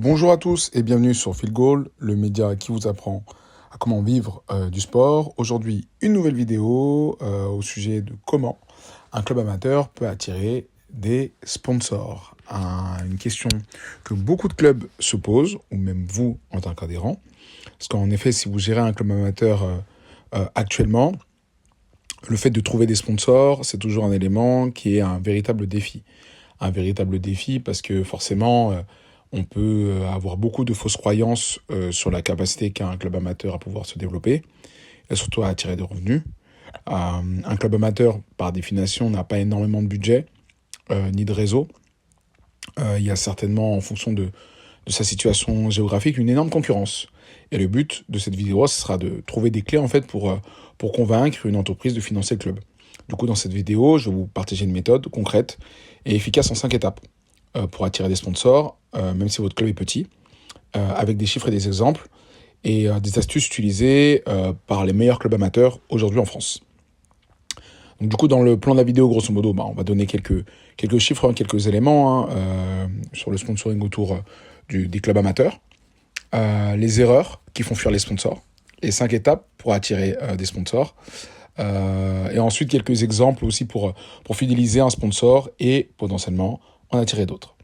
Bonjour à tous et bienvenue sur Field Goal, le média qui vous apprend à comment vivre du sport. Aujourd'hui, une nouvelle vidéo au sujet de comment un club amateur peut attirer des sponsors. Une question que beaucoup de clubs se posent, ou même vous en tant qu'adhérent. Parce qu'en effet, si vous gérez un club amateur actuellement, le fait de trouver des sponsors, c'est toujours un élément qui est un véritable défi. Un véritable défi parce que forcément, on peut avoir beaucoup de fausses croyances sur la capacité qu'a un club amateur à pouvoir se développer et surtout à attirer des revenus. Un club amateur, par définition, n'a pas énormément de budget ni de réseau. Il y a certainement, en fonction de sa situation géographique, une énorme concurrence. Et le but de cette vidéo, ce sera de trouver des clés en fait pour convaincre une entreprise de financer le club. Du coup, dans cette vidéo, je vais vous partager une méthode concrète et efficace en 5 étapes pour attirer des sponsors, même si votre club est petit, avec des chiffres et des exemples et des astuces utilisées par les meilleurs clubs amateurs aujourd'hui en France. Donc, du coup, dans le plan de la vidéo, grosso modo, on va donner quelques chiffres, quelques éléments sur le sponsoring autour des clubs amateurs, les erreurs qui font fuir les sponsors, les 5 étapes pour attirer des sponsors, et ensuite quelques exemples aussi pour fidéliser un sponsor et potentiellement en attirer d'autres.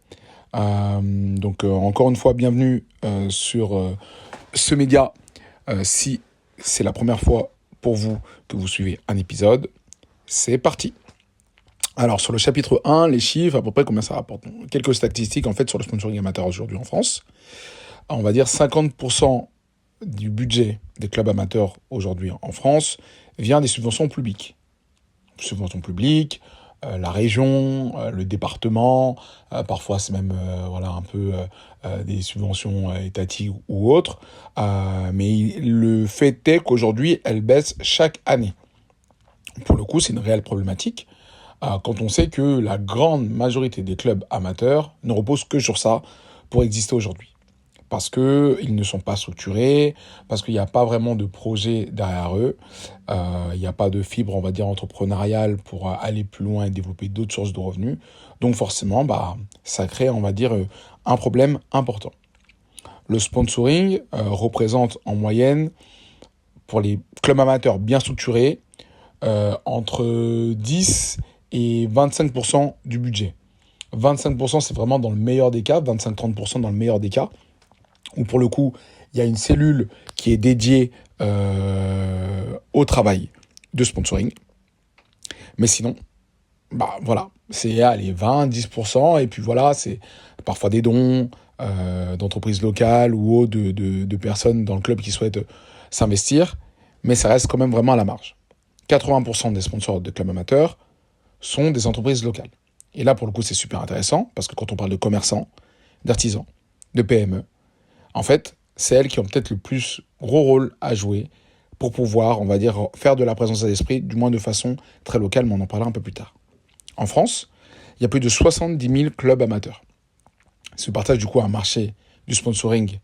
Donc encore une fois, bienvenue sur ce média. Si c'est la première fois pour vous que vous suivez un épisode, c'est parti. Alors sur le chapitre 1, les chiffres, à peu près combien ça rapporte. Quelques statistiques en fait sur le sponsoring amateur aujourd'hui en France. On va dire 50% du budget des clubs amateurs aujourd'hui en France vient des subventions publiques. Subventions publiques, la région, le département, parfois c'est même un peu des subventions étatiques ou autres. Mais le fait est qu'aujourd'hui, elles baissent chaque année. Pour le coup, c'est une réelle problématique quand on sait que la grande majorité des clubs amateurs ne reposent que sur ça pour exister aujourd'hui. Parce qu'ils ne sont pas structurés, parce qu'il n'y a pas vraiment de projet derrière eux, il n'y a pas de fibre, on va dire, entrepreneuriale pour aller plus loin et développer d'autres sources de revenus. Donc forcément, ça crée, on va dire, un problème important. Le sponsoring représente en moyenne, pour les clubs amateurs bien structurés, entre 10 et 25% du budget. 25%, c'est vraiment dans le meilleur des cas, 25-30% dans le meilleur des cas, où pour le coup, il y a une cellule qui est dédiée au travail de sponsoring. Mais sinon, c'est 20-10%, et puis voilà, c'est parfois des dons d'entreprises locales ou autres de personnes dans le club qui souhaitent s'investir, mais ça reste quand même vraiment à la marge. 80% des sponsors de clubs amateurs sont des entreprises locales. Et là, pour le coup, c'est super intéressant, parce que quand on parle de commerçants, d'artisans, de PME, en fait, c'est elles qui ont peut-être le plus gros rôle à jouer pour pouvoir, on va dire, faire de la présence à l'esprit, du moins de façon très locale, mais on en parlera un peu plus tard. En France, il y a plus de 70 000 clubs amateurs. Se partage du coup un marché du sponsoring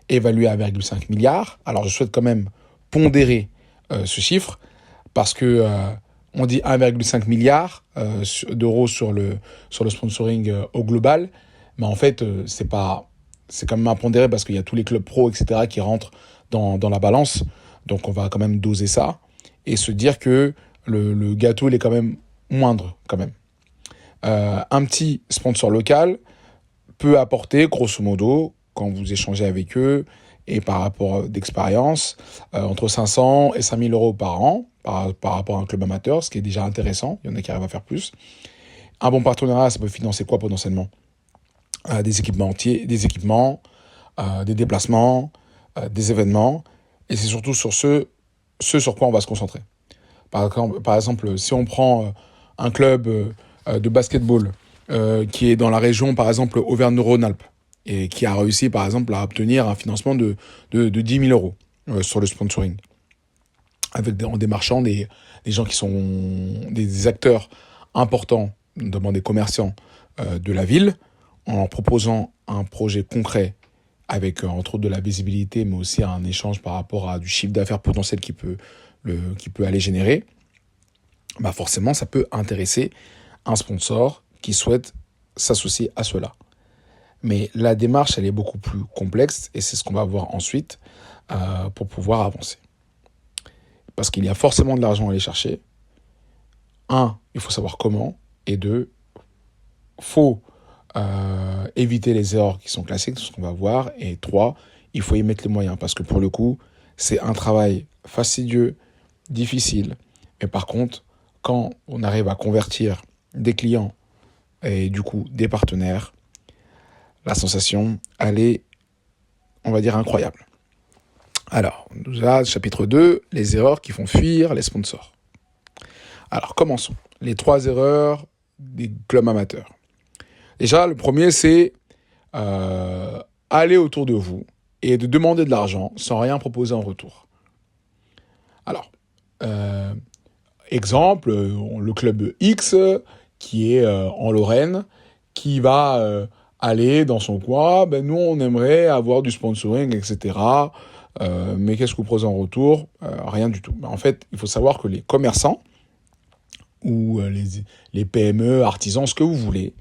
évalué à 1,5 milliard. Alors, je souhaite quand même pondérer ce chiffre, parce que on dit 1,5 milliard d'euros sur le sponsoring au global, mais en fait, c'est quand même à pondérer parce qu'il y a tous les clubs pro, etc., qui rentrent dans la balance. Donc, on va quand même doser ça et se dire que le gâteau, il est quand même moindre, quand même. Un petit sponsor local peut apporter, grosso modo, quand vous échangez avec eux, et par rapport d'expérience, entre 500 et 5 000 euros par an, par rapport à un club amateur, ce qui est déjà intéressant. Il y en a qui arrivent à faire plus. Un bon partenariat, ça peut financer quoi potentiellement ? Des équipements, des déplacements, des événements. Et c'est surtout sur ce sur quoi on va se concentrer. Par exemple, si on prend un club de basketball qui est dans la région, par exemple, Auvergne-Rhône-Alpes, et qui a réussi, par exemple, à obtenir un financement de 10 000 euros sur le sponsoring, en démarchant des gens qui sont des acteurs importants, notamment des commerçants de la ville, en leur proposant un projet concret avec, entre autres, de la visibilité, mais aussi un échange par rapport à du chiffre d'affaires potentiel qui peut aller générer, forcément, ça peut intéresser un sponsor qui souhaite s'associer à cela. Mais la démarche, elle est beaucoup plus complexe et c'est ce qu'on va voir ensuite pour pouvoir avancer. Parce qu'il y a forcément de l'argent à aller chercher. Un, il faut savoir comment. Et deux, il faut éviter les erreurs qui sont classiques, c'est ce qu'on va voir. Et trois, il faut y mettre les moyens. Parce que pour le coup, c'est un travail fastidieux, difficile. Mais par contre, quand on arrive à convertir des clients et du coup des partenaires, la sensation, elle est, on va dire, incroyable. Alors, déjà, chapitre 2, les erreurs qui font fuir les sponsors. Alors, commençons. Les 3 erreurs des clubs amateurs. Déjà, le premier, c'est aller autour de vous et de demander de l'argent sans rien proposer en retour. Alors, exemple, le club X qui est en Lorraine, qui va aller dans son coin, nous on aimerait avoir du sponsoring, etc. Mais qu'est-ce que vous proposez en retour ? Rien du tout. En fait, il faut savoir que les commerçants ou les PME, artisans, ce que vous voulez,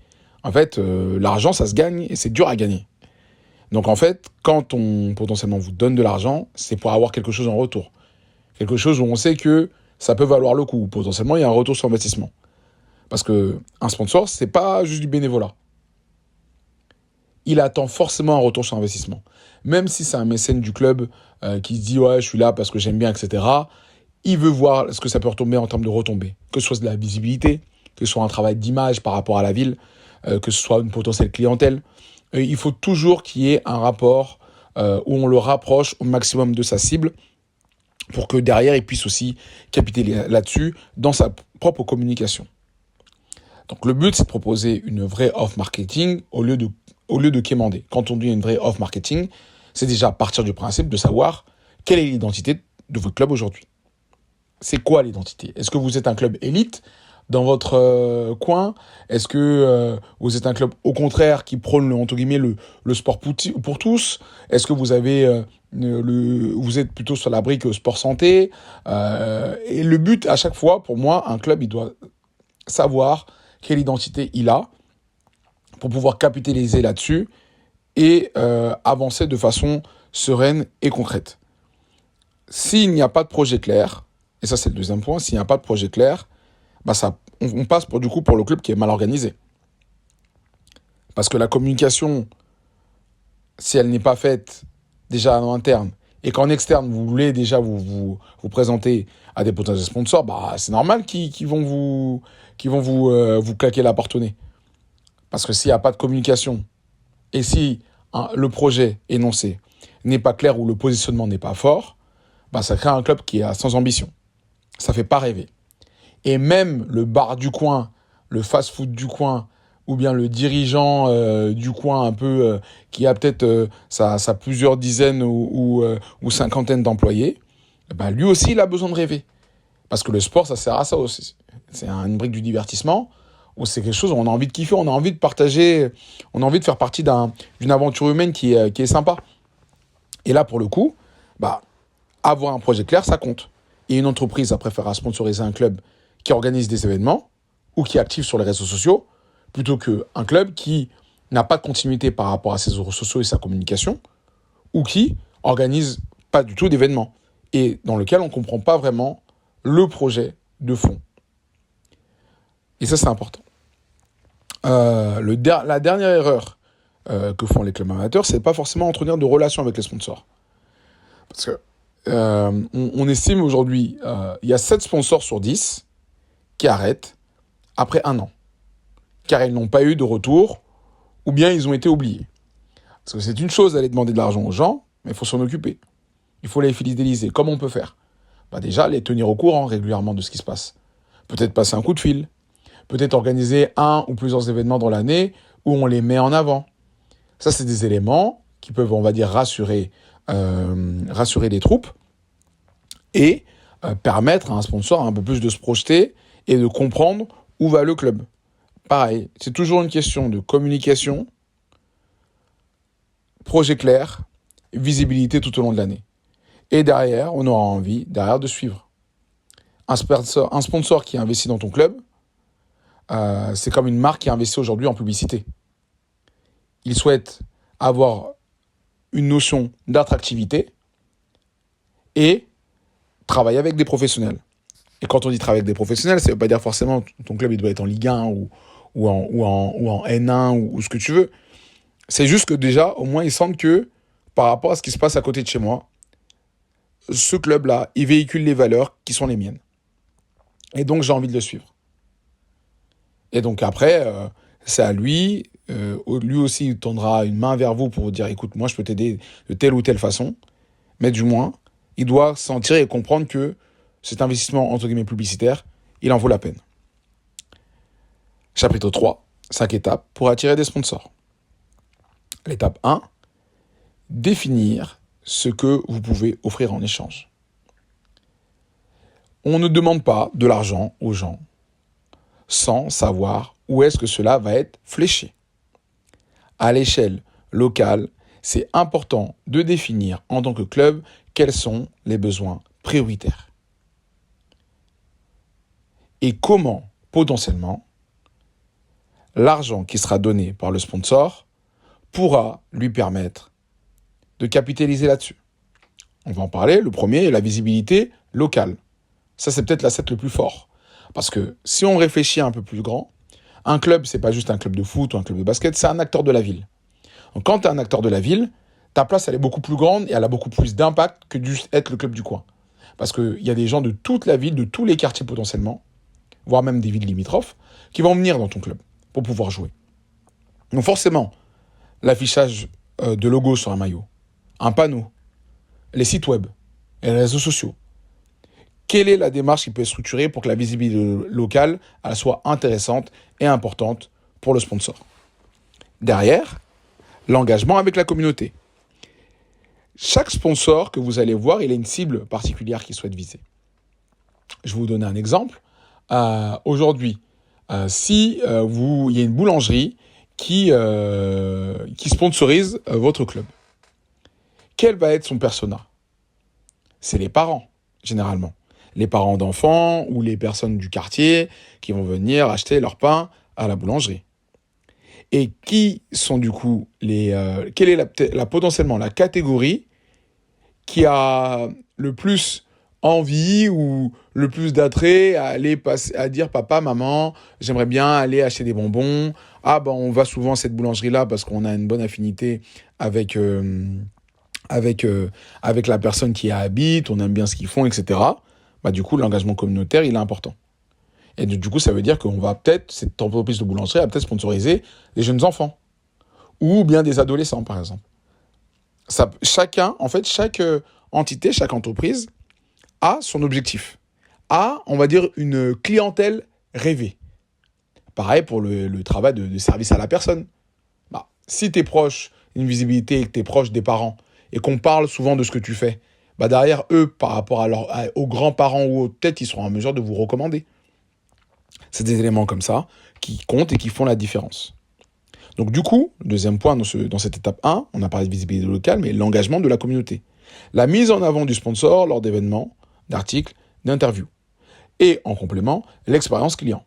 en fait, l'argent, ça se gagne et c'est dur à gagner. Donc en fait, quand on potentiellement vous donne de l'argent, c'est pour avoir quelque chose en retour. Quelque chose où on sait que ça peut valoir le coup. Potentiellement, il y a un retour sur investissement. Parce qu'un sponsor, c'est pas juste du bénévolat. Il attend forcément un retour sur investissement. Même si c'est un mécène du club qui se dit « ouais, je suis là parce que j'aime bien, etc. », il veut voir ce que ça peut retomber en termes de retombées. Que ce soit de la visibilité, que ce soit un travail d'image par rapport à la ville, que ce soit une potentielle clientèle. Il faut toujours qu'il y ait un rapport où on le rapproche au maximum de sa cible pour que derrière, il puisse aussi capitaliser là-dessus dans sa propre communication. Donc le but, c'est de proposer une vraie offre marketing au lieu de quémander. Quand on dit une vraie offre marketing, c'est déjà partir du principe de savoir quelle est l'identité de votre club aujourd'hui. C'est quoi l'identité ? Est-ce que vous êtes un club élite dans votre coin ? Est-ce que vous êtes un club au contraire qui prône entre guillemets le sport pour tous ? Est-ce que vous avez vous êtes plutôt sur la brique sport santé ? Et le but à chaque fois, pour moi, un club il doit savoir quelle identité il a pour pouvoir capitaliser là-dessus et avancer de façon sereine et concrète. S'il n'y a pas de projet clair, et ça c'est le deuxième point, s'il n'y a pas de projet clair, on passe pour le club qui est mal organisé. Parce que la communication, si elle n'est pas faite déjà en interne, et qu'en externe, vous voulez déjà vous présenter à des potentiels sponsors, c'est normal qu'ils vont vous claquer la porte au nez. Parce que s'il n'y a pas de communication, et si le projet énoncé n'est pas clair ou le positionnement n'est pas fort, ça crée un club qui est sans ambition. Ça ne fait pas rêver. Et même le bar du coin, le fast-food du coin, ou bien le dirigeant du coin un peu qui a peut-être sa plusieurs dizaines ou cinquantaines d'employés, lui aussi, il a besoin de rêver. Parce que le sport, ça sert à ça aussi. C'est une brique du divertissement, ou c'est quelque chose où on a envie de kiffer, on a envie de partager, on a envie de faire partie d'une aventure humaine qui est sympa. Et là, pour le coup, avoir un projet clair, ça compte. Et une entreprise, elle préfère sponsoriser un club qui organise des événements ou qui est actif sur les réseaux sociaux, plutôt qu'un club qui n'a pas de continuité par rapport à ses réseaux sociaux et sa communication, ou qui organise pas du tout d'événements, et dans lequel on ne comprend pas vraiment le projet de fond. Et ça, c'est important. La dernière erreur que font les clubs amateurs, c'est pas forcément entretenir de relations avec les sponsors. Parce que on estime aujourd'hui, il y a 7 sponsors sur 10 qui arrêtent après 1 an. Car ils n'ont pas eu de retour, ou bien ils ont été oubliés. Parce que c'est une chose d'aller demander de l'argent aux gens, mais il faut s'en occuper. Il faut les fidéliser. Comment on peut faire ? Déjà, les tenir au courant régulièrement de ce qui se passe. Peut-être passer un coup de fil. Peut-être organiser 1 ou plusieurs événements dans l'année où on les met en avant. Ça, c'est des éléments qui peuvent, on va dire, rassurer les troupes et permettre à un sponsor un peu plus de se projeter et de comprendre où va le club. Pareil, c'est toujours une question de communication, projet clair, visibilité tout au long de l'année. Et derrière, on aura envie de suivre. Un sponsor qui investit dans ton club, c'est comme une marque qui investit aujourd'hui en publicité. il souhaite avoir une notion d'attractivité et travailler avec des professionnels. Et quand on dit travailler avec des professionnels, ça ne veut pas dire forcément que ton club il doit être en Ligue 1 ou en N1 ou ce que tu veux. C'est juste que déjà, au moins, ils sentent que par rapport à ce qui se passe à côté de chez moi, ce club-là, il véhicule les valeurs qui sont les miennes. Et donc, j'ai envie de le suivre. Et donc après, c'est à lui. Lui aussi, il tendra une main vers vous pour vous dire, écoute, moi, je peux t'aider de telle ou telle façon. Mais du moins, il doit sentir et comprendre que cet investissement, entre guillemets, publicitaire, il en vaut la peine. Chapitre 3, 5 étapes pour attirer des sponsors. L'étape 1, définir ce que vous pouvez offrir en échange. On ne demande pas de l'argent aux gens sans savoir où est-ce que cela va être fléché. À l'échelle locale, c'est important de définir en tant que club quels sont les besoins prioritaires. Et comment, potentiellement, l'argent qui sera donné par le sponsor pourra lui permettre de capitaliser là-dessus. On va en parler. Le premier est la visibilité locale. Ça, c'est peut-être l'asset le plus fort. Parce que si on réfléchit un peu plus grand, un club, c'est pas juste un club de foot ou un club de basket, c'est un acteur de la ville. Donc quand tu es un acteur de la ville, ta place, elle est beaucoup plus grande et elle a beaucoup plus d'impact que juste être le club du coin. Parce qu'il y a des gens de toute la ville, de tous les quartiers potentiellement, voire même des villes limitrophes, qui vont venir dans ton club pour pouvoir jouer. Donc forcément, l'affichage de logo sur un maillot, un panneau, les sites web et les réseaux sociaux. Quelle est la démarche qui peut être structurée pour que la visibilité locale elle soit intéressante et importante pour le sponsor? Derrière, l'engagement avec la communauté. Chaque sponsor que vous allez voir, il a une cible particulière qu'il souhaite viser. Je vais vous donner un exemple. Aujourd'hui, si il y a une boulangerie qui sponsorise votre club, quel va être son persona? C'est les parents, généralement. Les parents d'enfants ou les personnes du quartier qui vont venir acheter leur pain à la boulangerie. Et qui sont du coup quelle est potentiellement la catégorie qui a le plus envie ou le plus d'attrait à aller à dire papa, maman, j'aimerais bien aller acheter des bonbons. Ah ben on va souvent à cette boulangerie-là parce qu'on a une bonne affinité avec la personne qui y habite, on aime bien ce qu'ils font, etc. Bah, du coup, l'engagement communautaire, il est important. Et du coup, ça veut dire qu'on va peut-être, cette entreprise de boulangerie, va peut-être sponsoriser des jeunes enfants. Ou bien des adolescents, par exemple. Chaque entité, chaque entreprise a son objectif. A, on va dire, une clientèle rêvée. Pareil pour le travail de service à la personne. Bah, si tu es proche, une visibilité, et que tu es proche des parents, et qu'on parle souvent de ce que tu fais, bah derrière eux, par rapport aux grands-parents ou aux têtes, ils seront en mesure de vous recommander. C'est des éléments comme ça qui comptent et qui font la différence. Donc du coup, deuxième point dans cette étape 1, on a parlé de visibilité locale, mais l'engagement de la communauté. La mise en avant du sponsor lors d'événements, d'articles, d'interviews. Et en complément, l'expérience client.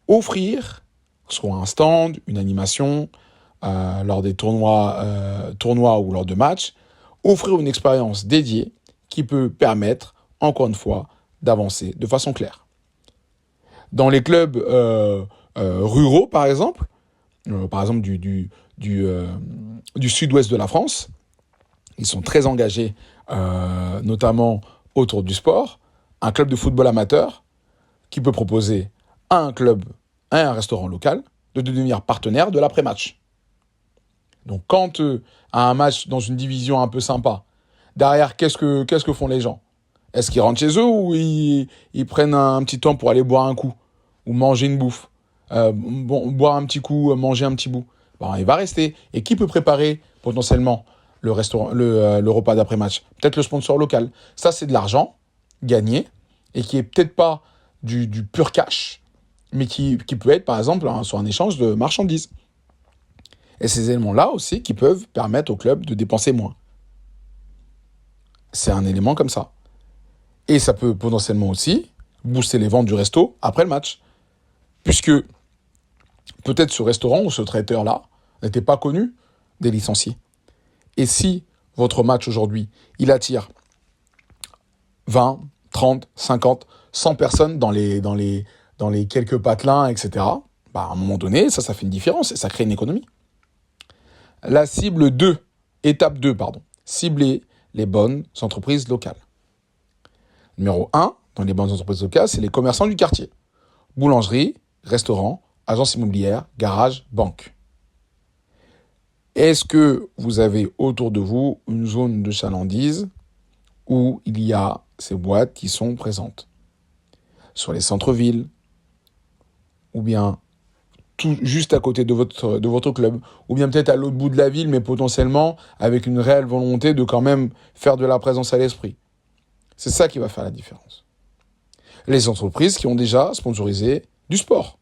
Offrir soit un stand, une animation, lors des tournois ou lors de matchs, offrir une expérience dédiée qui peut permettre, encore une fois, d'avancer de façon claire. Dans les clubs ruraux, par exemple du sud-ouest de la France, ils sont très engagés, notamment autour du sport. Un club de football amateur qui peut proposer à un club, à un restaurant local, de devenir partenaire de l'après-match. Donc quand à un match dans une division un peu sympa, derrière, qu'est-ce que font les gens? Est-ce qu'ils rentrent chez eux ou ils prennent un petit temps pour aller boire un coup ou manger une bouffe, boire un petit coup, manger un petit bout? Bon, il va rester. Et qui peut préparer potentiellement le repas d'après-match? Peut-être le sponsor local. Ça, c'est de l'argent gagné et qui est peut-être pas du pur cash, mais qui peut être, par exemple, sur un échange de marchandises. Et ces éléments-là aussi qui peuvent permettre au club de dépenser moins. C'est un élément comme ça. Et ça peut potentiellement aussi booster les ventes du resto après le match. Puisque peut-être ce restaurant ou ce traiteur-là, n'était pas connu des licenciés. Et si votre match aujourd'hui, il attire 20, 30, 50, 100 personnes dans les quelques patelins, etc., bah, à un moment donné, ça fait une différence et ça crée une économie. La cible 2, étape 2, pardon, cibler les bonnes entreprises locales. Numéro 1, dans les bonnes entreprises locales, c'est les commerçants du quartier. Boulangerie, restaurant, agence immobilière, garage, banque. Est-ce que vous avez autour de vous une zone de chalandise où il y a ces boîtes qui sont présentes? Sur les centres-villes, ou bien tout juste à côté de votre club, ou bien peut-être à l'autre bout de la ville, mais potentiellement avec une réelle volonté de quand même faire de la présence à l'esprit. C'est ça qui va faire la différence. Les entreprises qui ont déjà sponsorisé du sport.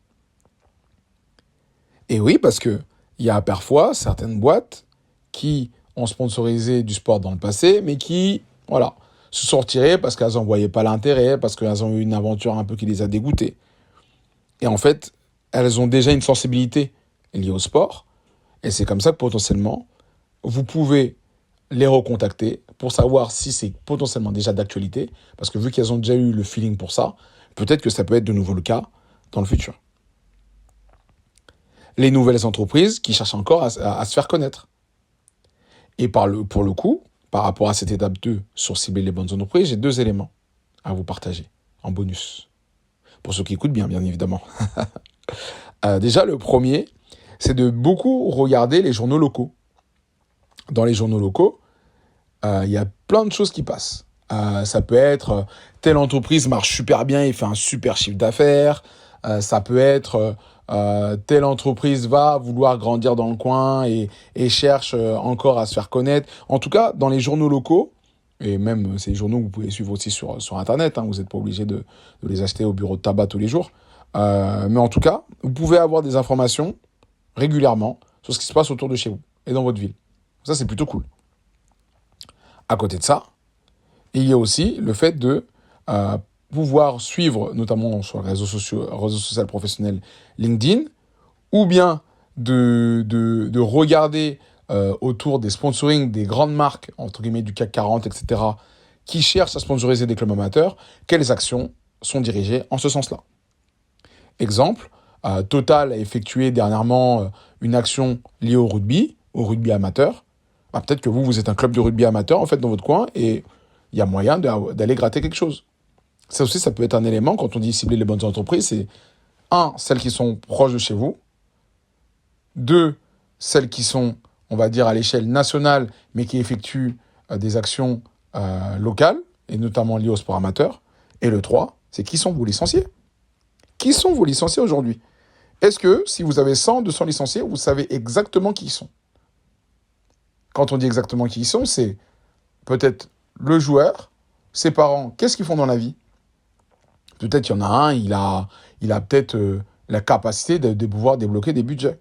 Et oui, parce que il y a parfois certaines boîtes qui ont sponsorisé du sport dans le passé, mais qui, voilà, se sont retirées parce qu'elles n'en voyaient pas l'intérêt, parce qu'elles ont eu une aventure un peu qui les a dégoûtées. Et en fait, elles ont déjà une sensibilité liée au sport. Et c'est comme ça que potentiellement, vous pouvez les recontacter pour savoir si c'est potentiellement déjà d'actualité. Parce que vu qu'elles ont déjà eu le feeling pour ça, peut-être que ça peut être de nouveau le cas dans le futur. Les nouvelles entreprises qui cherchent encore à se faire connaître. Et pour le coup, par rapport à cette étape 2 sur cibler les bonnes entreprises, j'ai 2 éléments à vous partager en bonus. Pour ceux qui écoutent bien évidemment. Déjà, le premier, c'est de beaucoup regarder les journaux locaux. Dans les journaux locaux, il y a plein de choses qui passent. Ça peut être telle entreprise marche super bien et fait un super chiffre d'affaires. Ça peut être telle entreprise va vouloir grandir dans le coin et cherche encore à se faire connaître. En tout cas, dans les journaux locaux, et même ces journaux que vous pouvez suivre aussi sur Internet, hein, vous n'êtes pas obligé de les acheter au bureau de tabac tous les jours. Mais en tout cas, vous pouvez avoir des informations régulièrement sur ce qui se passe autour de chez vous et dans votre ville. Ça, c'est plutôt cool. À côté de ça, il y a aussi le fait de pouvoir suivre, notamment sur les réseau social professionnel LinkedIn, ou bien de regarder autour des sponsorings des grandes marques, entre guillemets du CAC 40, etc., qui cherchent à sponsoriser des clubs amateurs, quelles actions sont dirigées en ce sens-là. Exemple, Total a effectué dernièrement une action liée au rugby amateur. Peut-être que vous êtes un club de rugby amateur en fait dans votre coin et il y a moyen d'aller gratter quelque chose. Ça aussi, ça peut être un élément quand on dit cibler les bonnes entreprises. C'est 1, celles qui sont proches de chez vous. 2, celles qui sont, on va dire, à l'échelle nationale, mais qui effectuent des actions locales, et notamment liées au sport amateur. Et le 3, c'est qui sont vos licenciés? Qui sont vos licenciés aujourd'hui? Est-ce que si vous avez 100, 200 licenciés, vous savez exactement qui ils sont? Quand on dit exactement qui ils sont, c'est peut-être le joueur, ses parents, qu'est-ce qu'ils font dans la vie? Peut-être qu'il y en a un, il a peut-être la capacité de pouvoir débloquer des budgets.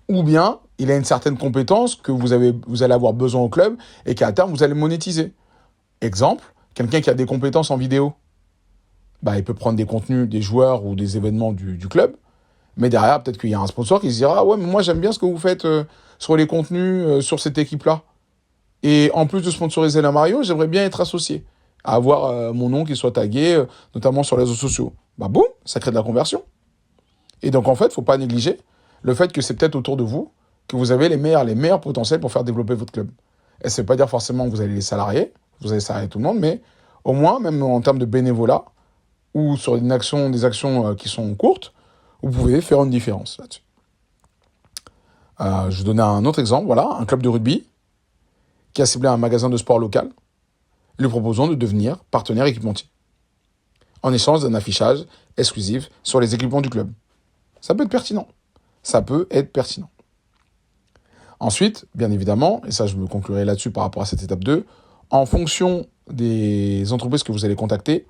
Ou bien, il a une certaine compétence que vous allez avoir besoin au club et qu'à terme, vous allez monétiser. Exemple, quelqu'un qui a des compétences en vidéo. Il peut prendre des contenus des joueurs ou des événements du club, mais derrière, peut-être qu'il y a un sponsor qui se dira « Ah ouais, mais moi j'aime bien ce que vous faites sur les contenus, sur cette équipe-là. Et en plus de sponsoriser la Mario, j'aimerais bien être associé, à avoir mon nom qui soit tagué, notamment sur les réseaux sociaux. » Boum, ça crée de la conversion. Et donc en fait, il ne faut pas négliger le fait que c'est peut-être autour de vous que vous avez les meilleurs potentiels pour faire développer votre club. Et ça ne veut pas dire forcément que vous allez les salarier, vous allez salarier tout le monde, mais au moins, même en termes de bénévolat, ou sur des actions qui sont courtes, vous pouvez faire une différence là-dessus. Je vais donner un autre exemple. Voilà, un club de rugby qui a ciblé un magasin de sport local, lui proposant de devenir partenaire équipementier, en échange d'un affichage exclusif sur les équipements du club. Ça peut être pertinent. Ensuite, bien évidemment, et ça je me conclurai là-dessus par rapport à cette étape 2, en fonction des entreprises que vous allez contacter,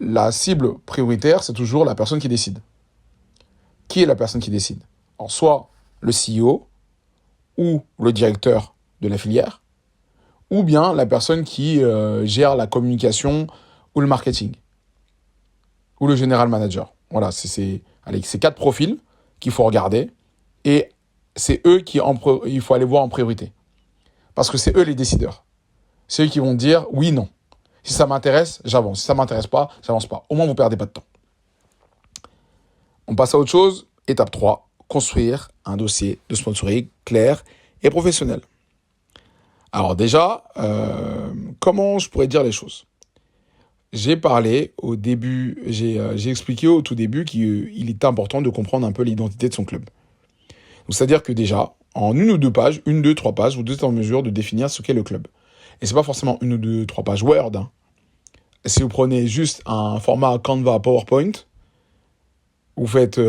la cible prioritaire, c'est toujours la personne qui décide. Qui est la personne qui décide? Alors, soit le CEO ou le directeur de la filière, ou bien la personne qui gère la communication ou le marketing, ou le general manager. Voilà, c'est 4 profils qu'il faut regarder. Et c'est eux il faut aller voir en priorité. Parce que c'est eux les décideurs. C'est eux qui vont dire oui, non. Si ça m'intéresse, j'avance. Si ça ne m'intéresse pas, j'avance pas. Au moins, vous ne perdez pas de temps. On passe à autre chose. Étape 3, construire un dossier de sponsoring clair et professionnel. Alors déjà, comment je pourrais dire les choses ? J'ai parlé au début, j'ai expliqué au tout début qu'il est important de comprendre un peu l'identité de son club. Donc, c'est-à-dire que déjà, en une ou deux pages, 3 pages, vous êtes en mesure de définir ce qu'est le club. Et c'est pas forcément 1 ou 2, 3 pages Word. Hein. Si vous prenez juste un format Canva PowerPoint, vous faites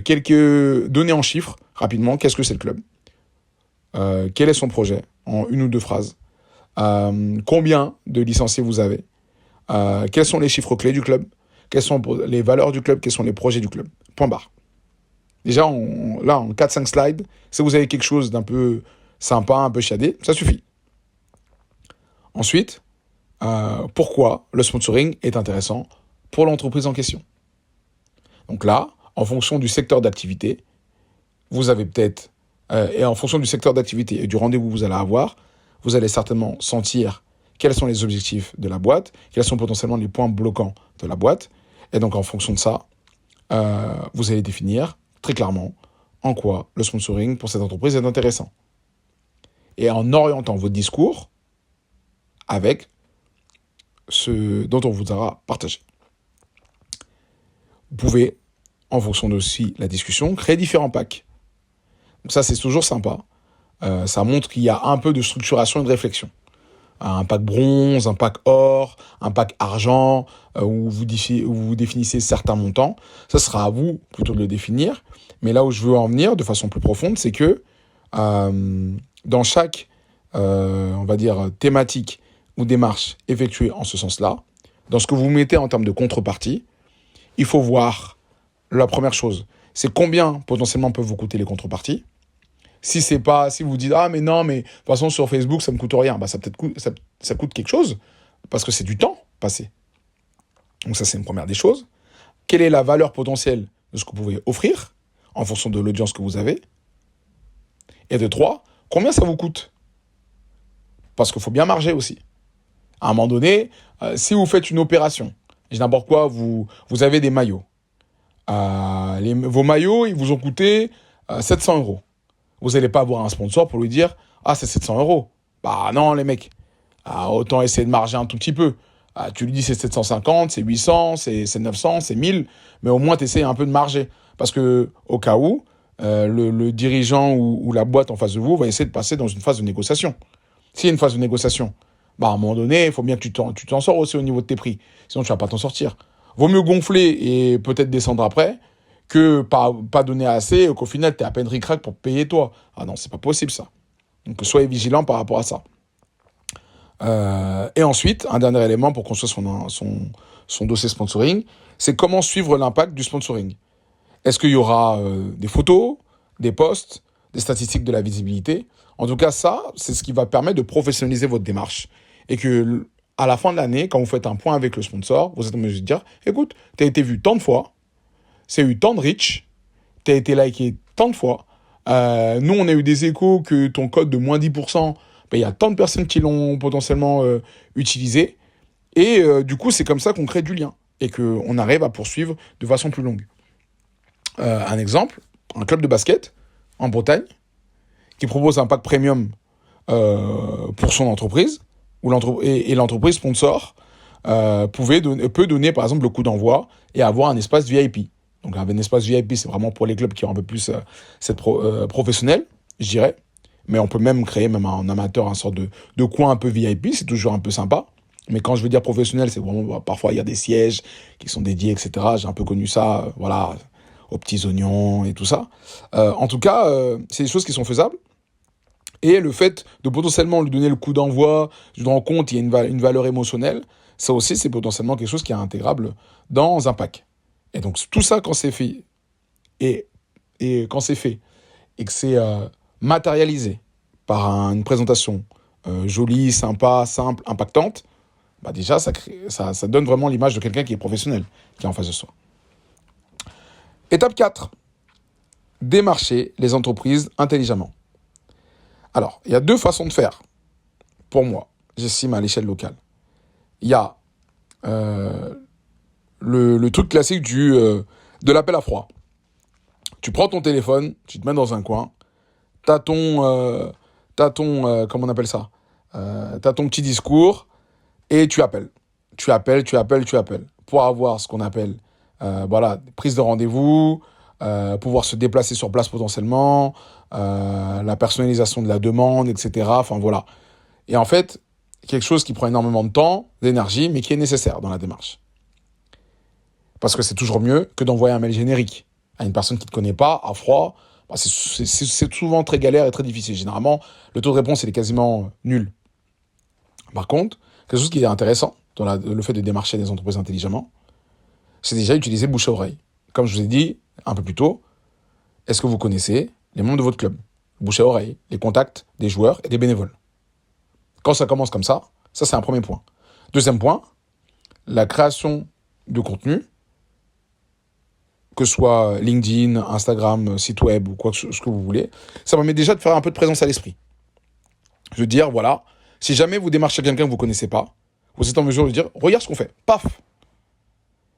quelques données en chiffres, rapidement, qu'est-ce que c'est le club ? Quel est son projet, en 1 ou 2 phrases ? Combien de licenciés vous avez ? Quels sont les chiffres clés du club ? Quelles sont les valeurs du club ? Quels sont les projets du club ? Point barre. Déjà, là, en 4-5 slides, si vous avez quelque chose d'un peu sympa, un peu chiadé, ça suffit. Ensuite, pourquoi le sponsoring est intéressant pour l'entreprise en question. Donc là, en fonction du secteur d'activité, vous avez peut-être, et en fonction du secteur d'activité et du rendez-vous que vous allez avoir, vous allez certainement sentir quels sont les objectifs de la boîte, quels sont potentiellement les points bloquants de la boîte. Et donc, en fonction de ça, vous allez définir très clairement en quoi le sponsoring pour cette entreprise est intéressant. Et en orientant votre discours avec ce dont on vous aura partagé. Vous pouvez, en fonction de aussi la discussion, créer différents packs. Donc ça, c'est toujours sympa. Ça montre qu'il y a un peu de structuration et de réflexion. Un pack bronze, un pack or, un pack argent, où vous définissez certains montants. Ça sera à vous plutôt de le définir. Mais là où je veux en venir de façon plus profonde, c'est que dans chaque, on va dire, thématique ou démarche effectuée en ce sens-là, dans ce que vous mettez en termes de contrepartie, il faut voir la première chose, c'est combien potentiellement peuvent vous coûter les contreparties. Si vous dites mais non, mais de toute façon sur Facebook ça me coûte rien, ça coûte quelque chose parce que c'est du temps passé. Donc ça c'est une première des choses. Quelle est la valeur potentielle de ce que vous pouvez offrir en fonction de l'audience que vous avez. Et de 3, combien ça vous coûte ? Parce qu'il faut bien marger aussi. À un moment donné, si vous faites une opération, je dis n'importe quoi, vous avez des maillots. Vos maillots, ils vous ont coûté 700 €. Vous n'allez pas avoir un sponsor pour lui dire « Ah, c'est 700 €. » Bah non, les mecs. Autant essayer de marger un tout petit peu. Tu lui dis c'est 750, c'est 800, c'est 900, c'est 1000. Mais au moins, tu essaies un peu de marger. Parce que au cas où, le dirigeant ou la boîte en face de vous va essayer de passer dans une phase de négociation. S'il y a une phase de négociation, à un moment donné, il faut bien que tu t'en sors aussi au niveau de tes prix. Sinon, tu ne vas pas t'en sortir. Vaut mieux gonfler et peut-être descendre après que pas donner assez et qu'au final, tu es à peine ric-rac pour payer toi. Ah non, c'est pas possible ça. Donc, soyez vigilants par rapport à ça. Et ensuite, un dernier élément pour construire son dossier sponsoring, c'est comment suivre l'impact du sponsoring. Est-ce qu'il y aura des photos, des posts, des statistiques de la visibilité ? En tout cas, ça, c'est ce qui va permettre de professionnaliser votre démarche. Et que à la fin de l'année, quand vous faites un point avec le sponsor, vous êtes en mesure de dire, écoute, tu as été vu tant de fois, c'est eu tant de reach, tu as été liké tant de fois, nous, on a eu des échos que ton code de moins 10%, il y a tant de personnes qui l'ont potentiellement utilisé. Et du coup, c'est comme ça qu'on crée du lien et qu'on arrive à poursuivre de façon plus longue. Un exemple, un club de basket en Bretagne qui propose un pack premium pour son entreprise, et l'entreprise sponsor peut donner par exemple le coup d'envoi et avoir un espace VIP. Donc un espace VIP, c'est vraiment pour les clubs qui ont un peu plus cette professionnel, je dirais. Mais on peut même créer, même en amateur, un sorte de coin un peu VIP, c'est toujours un peu sympa. Mais quand je veux dire professionnel, c'est vraiment, parfois il y a des sièges qui sont dédiés, etc. J'ai un peu connu ça, voilà, aux petits oignons et tout ça. En tout cas, c'est des choses qui sont faisables. Et le fait de potentiellement lui donner le coup d'envoi, je me rends compte, il y a une valeur émotionnelle, ça aussi, c'est potentiellement quelque chose qui est intégrable dans un pack. Et donc, tout ça, quand c'est fait, et quand c'est fait, et que c'est matérialisé par une présentation jolie, sympa, simple, impactante, déjà, ça donne vraiment l'image de quelqu'un qui est professionnel, qui est en face de soi. Étape 4. démarcher les entreprises intelligemment. Alors, il y a deux façons de faire, pour moi, j'estime à l'échelle locale. Il y a le truc classique de l'appel à froid. Tu prends ton téléphone, tu te mets dans un coin, t'as ton comment on appelle ça, t'as ton petit discours et tu appelles. Tu appelles pour avoir ce qu'on appelle prise de rendez-vous, pouvoir se déplacer sur place potentiellement, la personnalisation de la demande, etc. Enfin voilà. Et en fait, quelque chose qui prend énormément de temps, d'énergie, mais qui est nécessaire dans la démarche. Parce que c'est toujours mieux que d'envoyer un mail générique à une personne qui ne te connaît pas, à froid. C'est souvent très galère et très difficile. Généralement, le taux de réponse il est quasiment nul. Par contre, quelque chose qui est intéressant dans le fait de démarcher des entreprises intelligemment, c'est déjà utiliser bouche à oreille. Comme je vous ai dit un peu plus tôt, est-ce que vous connaissez les membres de votre club? Bouche à oreille, les contacts des joueurs et des bénévoles. Quand ça commence comme ça c'est un premier point. Deuxième point, la création de contenu, que ce soit LinkedIn, Instagram, site web ou quoi que ce que vous voulez, ça permet déjà de faire un peu de présence à l'esprit. Je veux dire, voilà, si jamais vous démarchez quelqu'un que vous ne connaissez pas, vous êtes en mesure de dire, regarde ce qu'on fait, paf.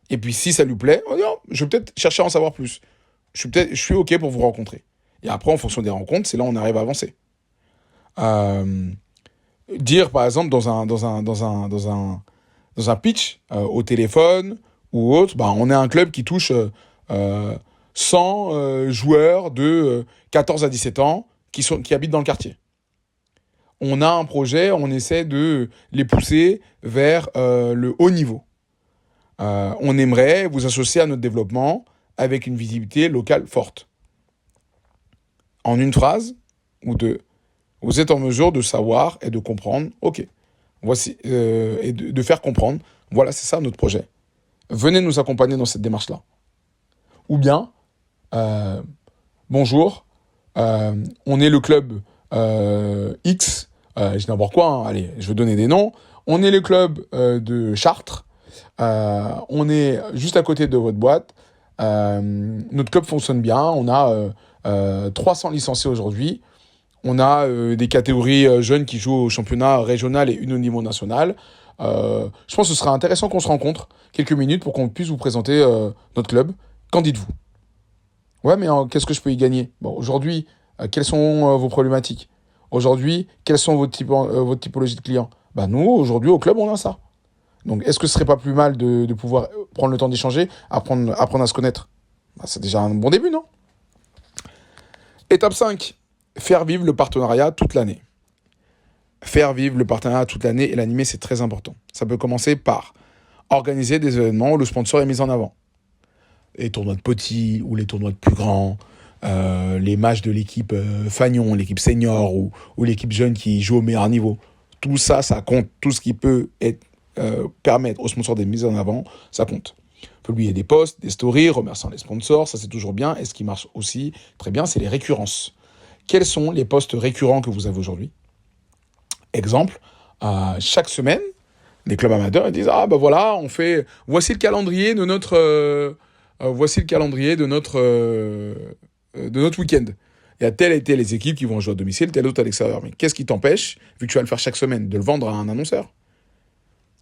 Et puis si ça lui plaît, je vais peut-être chercher à en savoir plus. Je suis OK pour vous rencontrer. Et après, en fonction des rencontres, c'est là où on arrive à avancer. Dire, par exemple, dans un pitch au téléphone ou autre, on est un club qui touche 100 joueurs de 14 à 17 ans qui habitent dans le quartier. On a un projet, on essaie de les pousser vers le haut niveau. On aimerait vous associer à notre développement avec une visibilité locale forte. En une phrase ou deux, vous êtes en mesure de savoir et de comprendre, ok, voici, et de faire comprendre, voilà, c'est ça notre projet. Venez nous accompagner dans cette démarche-là. Ou bien, bonjour, on est le club X, je dis n'importe quoi, allez, je vais donner des noms. On est le club de Chartres, on est juste à côté de votre boîte, notre club fonctionne bien, on a 300 licenciés aujourd'hui, on a des catégories jeunes qui jouent au championnat régional et une au niveau national. Je pense que ce serait intéressant qu'on se rencontre quelques minutes pour qu'on puisse vous présenter notre club. Qu'en dites-vous? Ouais, mais qu'est-ce que je peux y gagner? Bon, aujourd'hui, quelles sont vos problématiques? Aujourd'hui, quelles sont votre typologie de clients? Nous, aujourd'hui, au club, on a ça. Donc, est-ce que ce serait pas plus mal de pouvoir prendre le temps d'échanger, apprendre à se connaître? C'est déjà un bon début, non? Étape 5. Faire vivre le partenariat toute l'année. Faire vivre le partenariat toute l'année et l'animer, c'est très important. Ça peut commencer par organiser des événements où le sponsor est mis en avant. Les tournois de petits ou les tournois de plus grands, les matchs de l'équipe Fagnon, l'équipe senior ou l'équipe jeune qui joue au meilleur niveau. Tout ça, ça compte. Tout ce qui peut permettre aux sponsors d'être mis en avant, ça compte. Publier des posts, des stories, remerciant les sponsors, ça c'est toujours bien. Et ce qui marche aussi très bien, c'est les récurrences. Quels sont les posts récurrents que vous avez aujourd'hui? Exemple, chaque semaine, les clubs amateurs ils disent voilà, on fait voici le calendrier de notre week-end. Il y a telle et telle les équipes qui vont jouer à domicile, telle autre à l'extérieur. Mais qu'est-ce qui t'empêche, vu que tu vas le faire chaque semaine, de le vendre à un annonceur,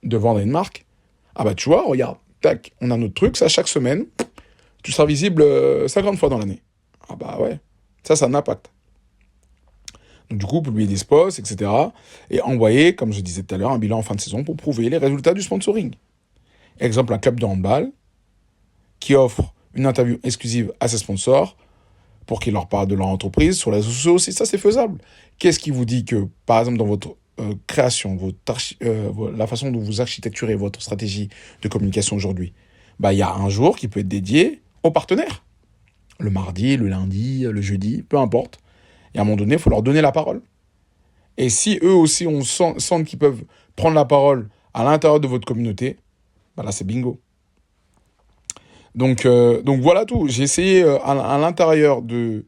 de vendre à une marque? Tu vois, regarde, tac, on a notre truc, ça chaque semaine, tu seras visible 50 fois dans l'année. Ouais, ça a un impact. Donc, du coup, publier des posts, etc. Et envoyer, comme je disais tout à l'heure, un bilan en fin de saison pour prouver les résultats du sponsoring. Exemple, un club de handball qui offre une interview exclusive à ses sponsors pour qu'ils leur parlent de leur entreprise sur les réseaux sociaux aussi. Ça, c'est faisable. Qu'est-ce qui vous dit que, par exemple, dans votre création, la façon dont vous architecturez votre stratégie de communication aujourd'hui, il y a un jour qui peut être dédié aux partenaires. Le mardi, le lundi, le jeudi, peu importe. Et à un moment donné, il faut leur donner la parole. Et si eux aussi sentent qu'ils peuvent prendre la parole à l'intérieur de votre communauté, là, c'est bingo. Donc voilà tout. J'ai essayé à l'intérieur de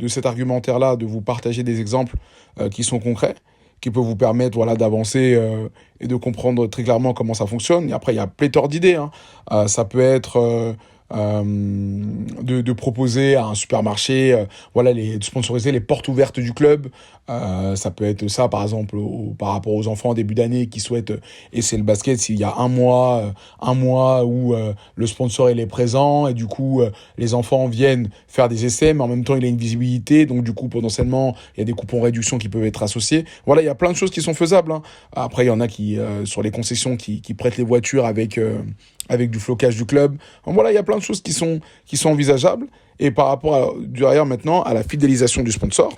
cet argumentaire-là de vous partager des exemples qui sont concrets, qui peuvent vous permettre d'avancer et de comprendre très clairement comment ça fonctionne. Et après, il y a pléthore d'idées. Ça peut être de proposer à un supermarché, voilà, de sponsoriser les portes ouvertes du club. Ça peut être ça, par exemple, par rapport aux enfants en début d'année qui souhaitent essayer le basket. S'il y a un mois où le sponsor il est présent et du coup les enfants viennent faire des essais, mais en même temps il a une visibilité, donc du coup potentiellement il y a des coupons réduction qui peuvent être associés. Voilà, il y a plein de choses qui sont faisables, hein. Après il y en a qui sur les concessions qui prêtent les voitures avec du flocage du club. Donc, voilà, il y a plein de choses qui sont envisageables. Et par rapport derrière maintenant à la fidélisation du sponsor,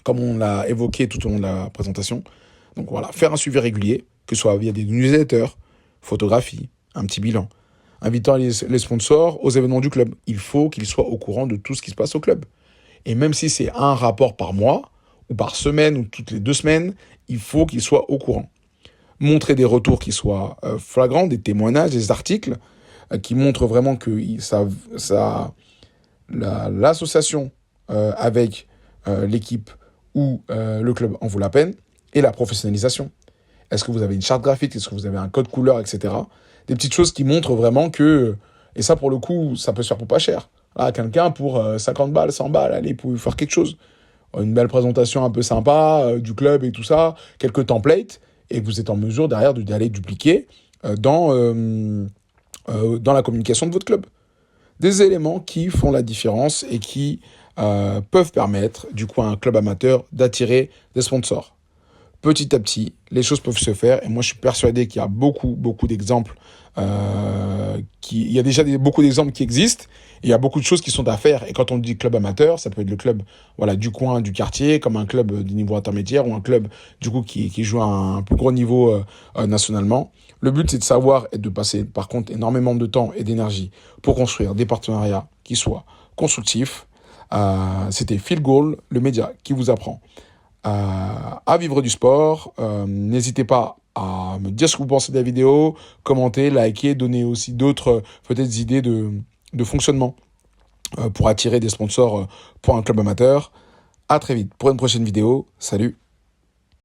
comme on l'a évoqué tout au long de la présentation. Donc voilà, faire un suivi régulier, que ce soit via des newsletters, photographies, un petit bilan, invitant les sponsors aux événements du club. Il faut qu'ils soient au courant de tout ce qui se passe au club. Et même si c'est un rapport par mois, ou par semaine, ou toutes les 2 semaines, il faut qu'ils soient au courant. Montrer des retours qui soient flagrants, des témoignages, des articles qui montrent vraiment que l'association avec l'équipe ou le club en vaut la peine, et la professionnalisation. Est-ce que vous avez une charte graphique? Est-ce que vous avez un code couleur, etc. Des petites choses qui montrent vraiment que, et ça pour le coup, ça peut se faire pour pas cher. Là, quelqu'un pour 50 balles, 100 balles, allez, vous pouvez faire quelque chose. Une belle présentation un peu sympa du club et tout ça, quelques templates, et vous êtes en mesure derrière d'aller dupliquer dans la communication de votre club. Des éléments qui font la différence et qui peuvent permettre du coup à un club amateur d'attirer des sponsors. Petit à petit, les choses peuvent se faire et moi je suis persuadé qu'il y a beaucoup d'exemples. Il y a déjà beaucoup d'exemples qui existent et il y a beaucoup de choses qui sont à faire. Et quand on dit club amateur, ça peut être le club du coin, du quartier, comme un club du niveau intermédiaire ou un club du coup qui joue à un plus gros niveau nationalement. Le but c'est de savoir et de passer par contre énormément de temps et d'énergie pour construire des partenariats qui soient constructifs. C'était Field Goal, le média qui vous apprend à vivre du sport. N'hésitez pas à me dire ce que vous pensez de la vidéo, commenter, liker, donner aussi d'autres peut-être idées de fonctionnement pour attirer des sponsors pour un club amateur. À très vite pour une prochaine vidéo. Salut!